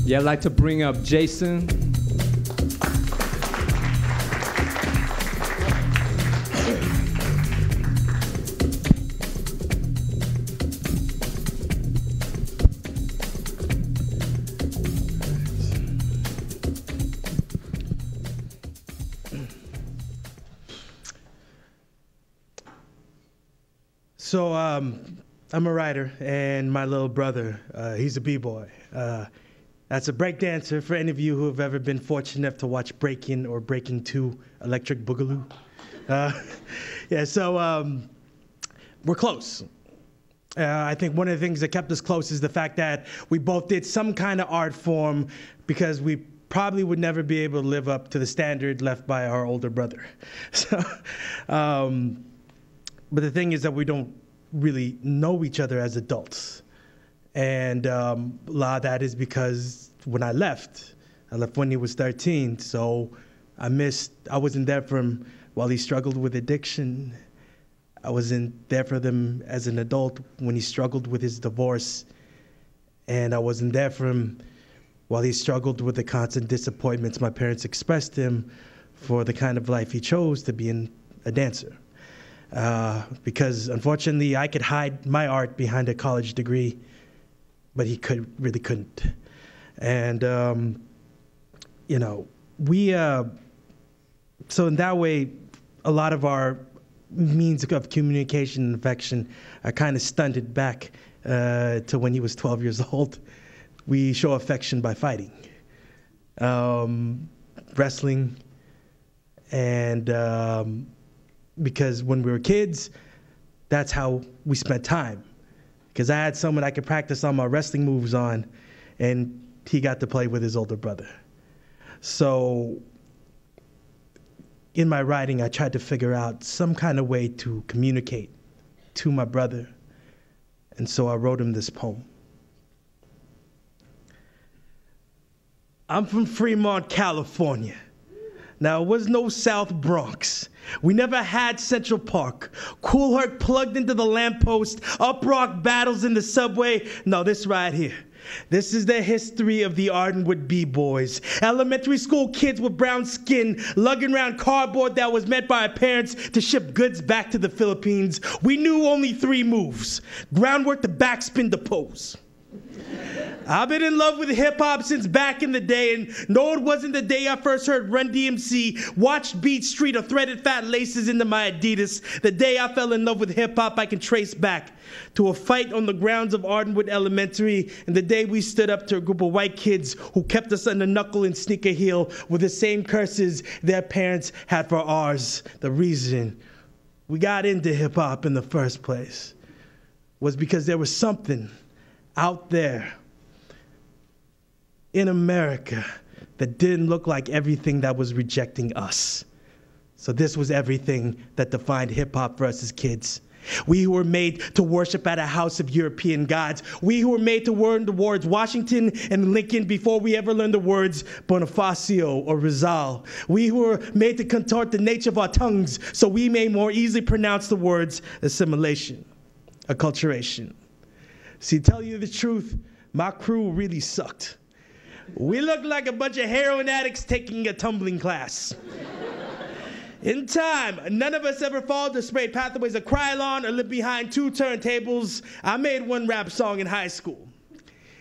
Yeah, I'd like to bring up Jason. So I'm a writer, and my little brother, he's a b-boy. That's a break dancer for any of you who have ever been fortunate enough to watch Breaking or Breaking 2 Electric Boogaloo. Yeah, so we're close. I think one of the things that kept us close is the fact that we both did some kind of art form because we probably would never be able to live up to the standard left by our older brother. So, but the thing is that we don't really know each other as adults. And a lot of that is because when I left when he was 13, so I wasn't there for him while he struggled with addiction. I wasn't there for them as an adult when he struggled with his divorce. And I wasn't there for him while he struggled with the constant disappointments my parents expressed to him for the kind of life he chose to be a dancer. Because unfortunately, I could hide my art behind a college degree, but he really couldn't. And, you know, so in that way, a lot of our means of communication and affection are kind of stunted back to when he was 12 years old. We show affection by fighting, wrestling, and because when we were kids, that's how we spent time. Because I had someone I could practice all my wrestling moves on, and he got to play with his older brother. So in my writing, I tried to figure out some kind of way to communicate to my brother. And so I wrote him this poem. I'm from Fremont, California. Now, it was no South Bronx. We never had Central Park. Cool Herc plugged into the lamppost, uprock battles in the subway. No, this right here. This is the history of the Ardenwood B-boys. Elementary school kids with brown skin, lugging around cardboard that was meant by our parents to ship goods back to the Philippines. We knew only 3 moves: groundwork, to backspin, to pose. I've been in love with hip-hop since back in the day, and no, it wasn't the day I first heard Run DMC, watched Beat Street, or threaded fat laces into my Adidas. The day I fell in love with hip-hop I can trace back to a fight on the grounds of Ardenwood Elementary, and the day we stood up to a group of white kids who kept us under knuckle and sneaker heel with the same curses their parents had for ours. The reason we got into hip-hop in the first place was because there was something out there in America that didn't look like everything that was rejecting us. So this was everything that defined hip-hop for us as kids. We who were made to worship at a house of European gods. We who were made to learn the words Washington and Lincoln before we ever learned the words Bonifacio or Rizal. We who were made to contort the nature of our tongues so we may more easily pronounce the words assimilation, acculturation. See, to tell you the truth, my crew really sucked. We looked like a bunch of heroin addicts taking a tumbling class. In time, none of us ever followed the sprayed pathways of Krylon or lived behind 2 turntables. I made one rap song in high school.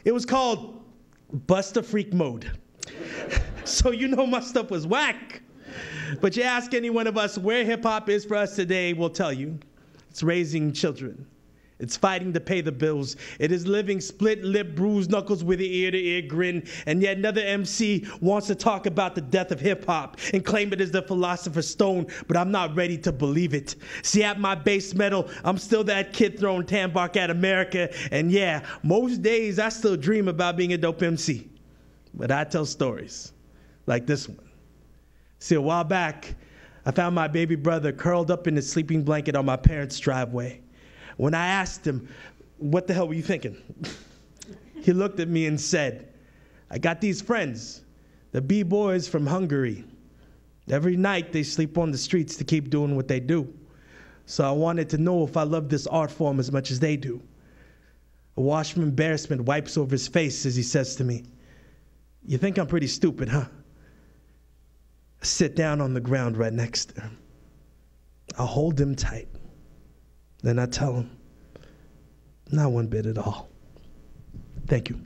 It was called Busta Freak Mode. So you know my stuff was whack. But you ask any one of us where hip-hop is for us today, we'll tell you. It's raising children. It's fighting to pay the bills. It is living split lip, bruised knuckles with an ear-to-ear grin. And yet another MC wants to talk about the death of hip-hop and claim it is the philosopher's stone, but I'm not ready to believe it. See, at my base metal, I'm still that kid throwing tan bark at America. And yeah, most days I still dream about being a dope MC. But I tell stories like this one. See, a while back, I found my baby brother curled up in his sleeping blanket on my parents' driveway. When I asked him, what the hell were you thinking? He looked at me and said, I got these friends, the B-boys from Hungary. Every night they sleep on the streets to keep doing what they do. So I wanted to know if I love this art form as much as they do. A wash of embarrassment wipes over his face as he says to me, You think I'm pretty stupid, huh? I sit down on the ground right next to him. I hold him tight. Then I tell him, not one bit at all. Thank you.